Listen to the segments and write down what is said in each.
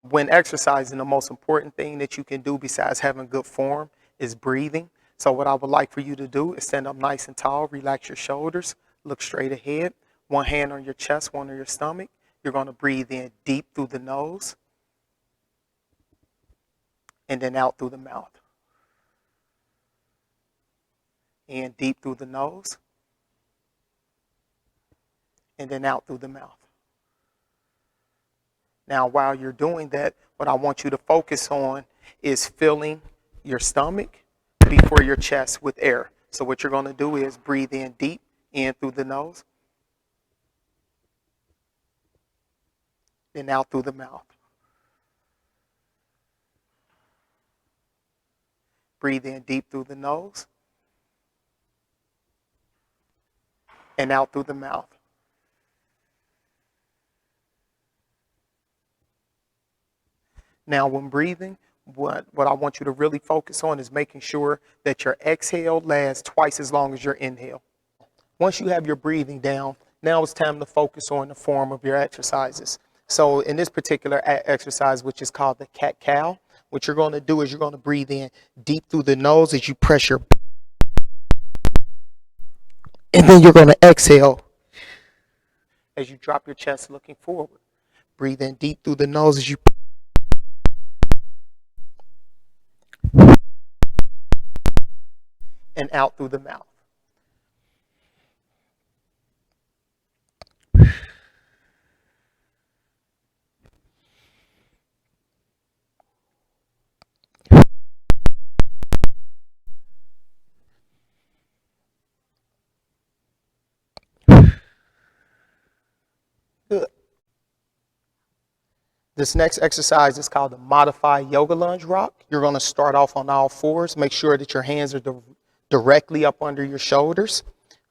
When exercising, the most important thing that you can do besides having good form is breathing. So what I would like for you to do is stand up nice and tall, relax your shoulders, look straight ahead, one hand on your chest, one on your stomach. You're going to breathe in deep through the nose and then out through the mouth. In deep through the nose and then out through the mouth. Now, while you're doing that, what I want you to focus on is filling your stomach before your chest with air. So what you're going to do is breathe in deep, in through the nose, then out through the mouth. Breathe in deep through the nose and out through the mouth. Now, when breathing, what I want you to really focus on is making sure that your exhale lasts twice as long as your inhale. Once you have your breathing down, now it's time to focus on the form of your exercises. So in this particular exercise, which is called the cat-cow, what you're going to do is you're going to breathe in deep through the nose as you press your, and then you're going to exhale as you drop your chest looking forward. Breathe in deep through the nose as you and out through the mouth. Good. This next exercise is called the modified yoga lunge rock. You're going to start off on all fours. Make sure that your hands are directly up under your shoulders.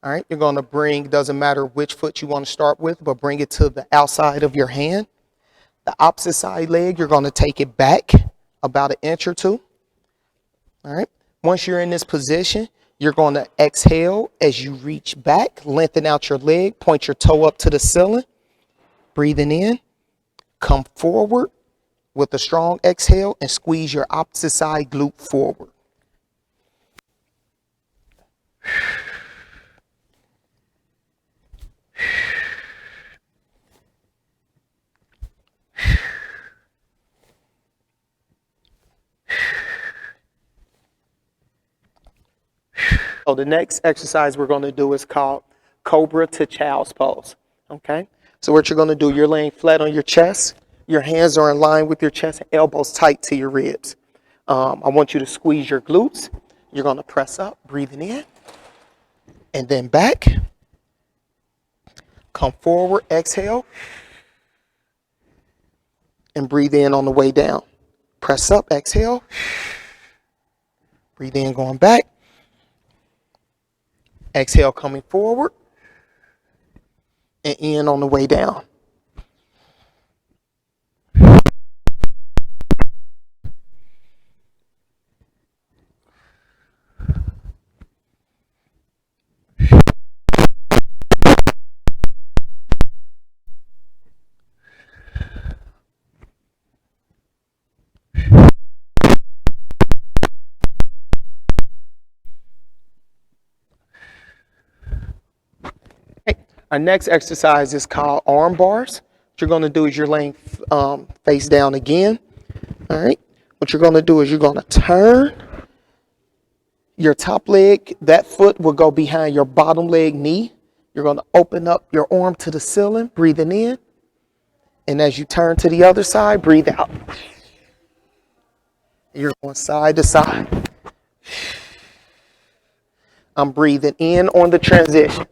All right, you're going to bring, doesn't matter which foot you want to start with, but bring it to the outside of your hand. The opposite side leg, you're going to take it back about an inch or two. All right, once you're in this position, you're going to exhale as you reach back, lengthen out your leg, point your toe up to the ceiling, breathing in, come forward with a strong exhale and squeeze your opposite side glute forward. So the next exercise we're going to do is called Cobra to Child's Pose. Okay? So what you're going to do, you're laying flat on your chest. Your hands are in line with your chest, elbows tight to your ribs. I want you to squeeze your glutes. You're going to press up, breathing in, and then back. Come forward, exhale, and breathe in on the way down. Press up, exhale. Breathe in, going back. Exhale, coming forward, and in on the way down. Our next exercise is called arm bars. What you're going to do is you're laying face down again. All right. What you're going to do is you're going to turn your top leg. That foot will go behind your bottom leg knee. You're going to open up your arm to the ceiling, breathing in. And as you turn to the other side, breathe out. You're going side to side. I'm breathing in on the transition.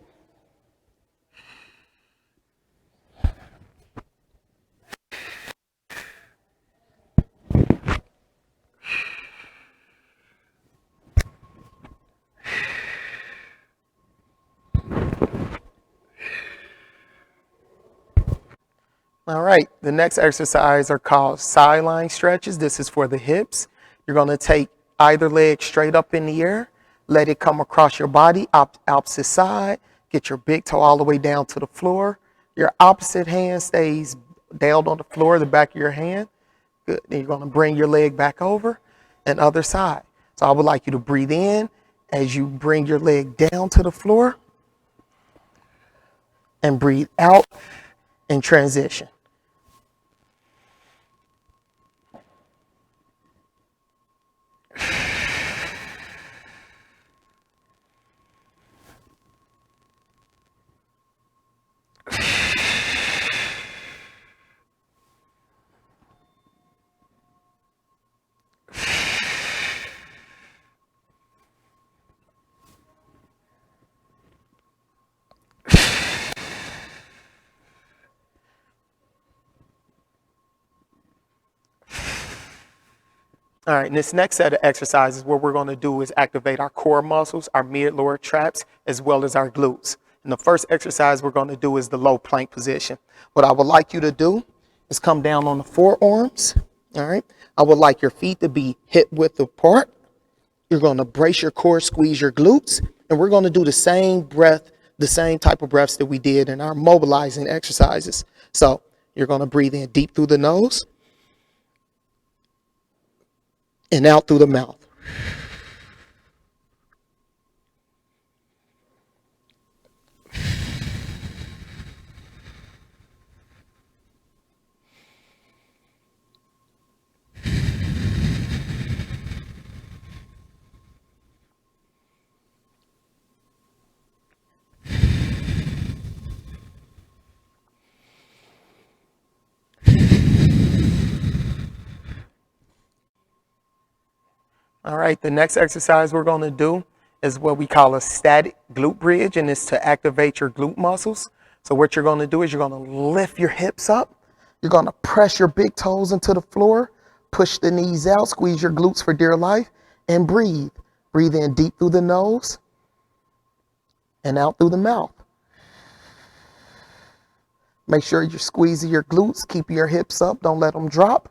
All right, the next exercise are called sideline stretches. This is for the hips. You're going to take either leg straight up in the air, let it come across your body, opposite side, get your big toe all the way down to the floor. Your opposite hand stays down on the floor, the back of your hand. Good. Then you're going to bring your leg back over and other side. So I would like you to breathe in as you bring your leg down to the floor and breathe out and transition. All right, and this next set of exercises, what we're going to do is activate our core muscles, our mid-lower traps, as well as our glutes. And the first exercise we're going to do is the low plank position. What I would like you to do is come down on the forearms. All right, I would like your feet to be hip width apart. You're going to brace your core, squeeze your glutes, and we're going to do the same breath, the same type of breaths that we did in our mobilizing exercises. So you're going to breathe in deep through the nose and out through the mouth. All right, the next exercise we're going to do is what we call a static glute bridge, and it's to activate your glute muscles. So what you're going to do is you're going to lift your hips up. You're going to press your big toes into the floor, push the knees out, squeeze your glutes for dear life, and breathe. Breathe in deep through the nose and out through the mouth. Make sure you're squeezing your glutes, keep your hips up, don't let them drop.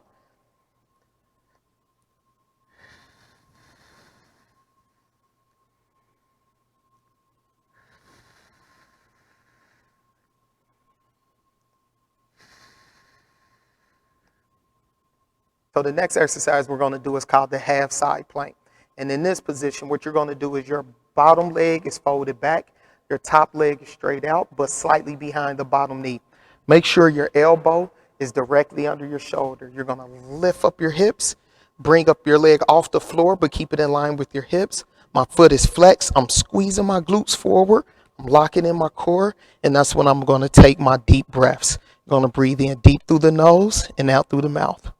So the next exercise we're going to do is called the half side plank. And in this position, what you're going to do is your bottom leg is folded back, your top leg is straight out, but slightly behind the bottom knee. Make sure your elbow is directly under your shoulder. You're going to lift up your hips, bring up your leg off the floor, but keep it in line with your hips. My foot is flexed. I'm squeezing my glutes forward. I'm locking in my core, and that's when I'm going to take my deep breaths. I'm going to breathe in deep through the nose and out through the mouth.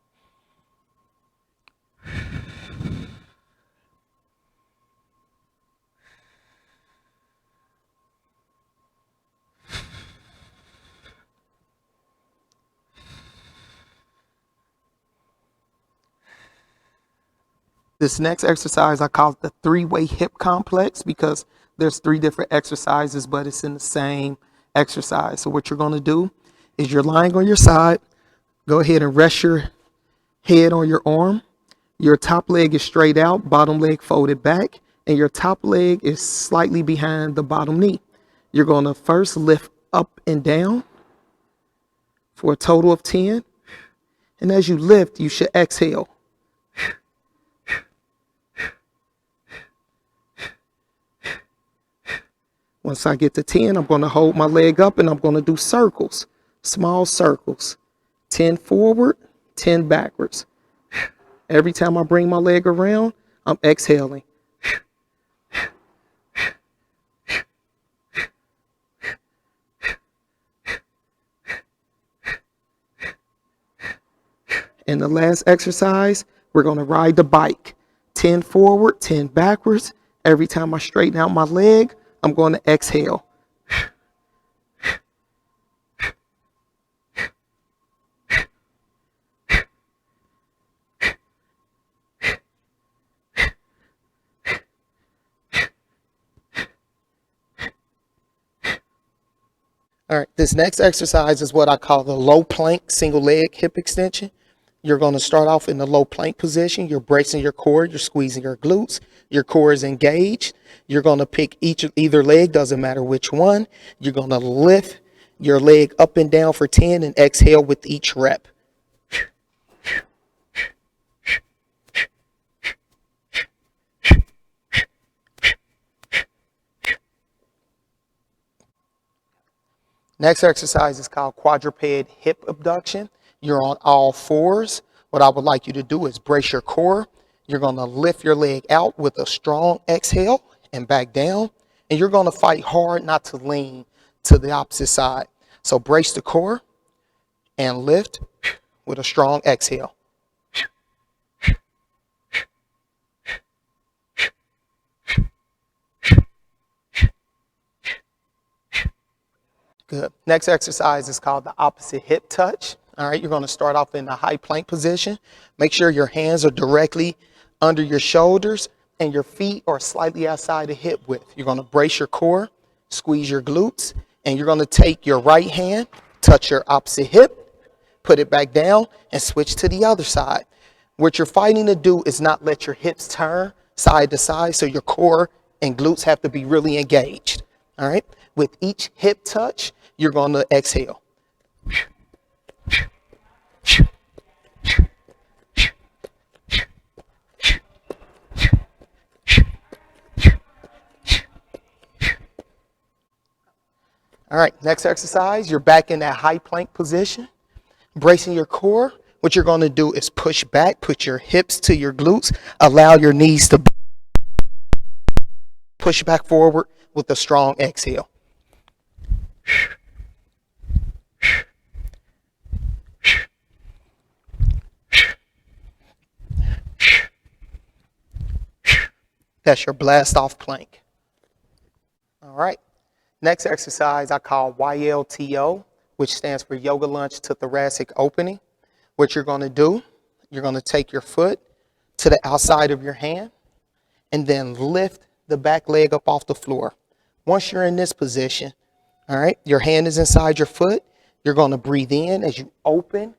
This next exercise, I call it the three-way hip complex because there's three different exercises, but it's in the same exercise. So what you're going to do is you're lying on your side. Go ahead and rest your head on your arm. Your top leg is straight out, bottom leg folded back, and your top leg is slightly behind the bottom knee. You're going to first lift up and down for a total of 10. And as you lift, you should exhale. Once I get to 10, I'm going to hold my leg up and I'm going to do circles, small circles, 10 forward, 10 backwards. Every time I bring my leg around, I'm exhaling. And the last exercise, we're going to ride the bike, 10 forward, 10 backwards. Every time I straighten out my leg, I'm going to exhale. All right, this next exercise is what I call the low plank single leg hip extension. You're going to start off in the low plank position. You're bracing your core. You're squeezing your glutes. Your core is engaged. You're going to pick either leg, doesn't matter which one. You're going to lift your leg up and down for 10 and exhale with each rep. Next exercise is called quadruped hip abduction. You're on all fours. What I would like you to do is brace your core. You're going to lift your leg out with a strong exhale and back down. And you're going to fight hard not to lean to the opposite side. So brace the core and lift with a strong exhale. Good. Next exercise is called the opposite hip touch. All right, you're going to start off in a high plank position. Make sure your hands are directly under your shoulders and your feet are slightly outside the hip width. You're going to brace your core, squeeze your glutes, and you're going to take your right hand, touch your opposite hip, put it back down, and switch to the other side. What you're fighting to do is not let your hips turn side to side, so your core and glutes have to be really engaged. All right, with each hip touch, you're going to exhale. All right, next exercise, you're back in that high plank position, bracing your core. What you're going to do is push back, put your hips to your glutes, allow your knees to push back forward with a strong exhale. That's your blast off plank. All right. Next exercise I call YLTO, which stands for yoga lunge to thoracic opening. What you're going to do, you're going to take your foot to the outside of your hand and then lift the back leg up off the floor. Once you're in this position, all right, your hand is inside your foot. You're going to breathe in as you open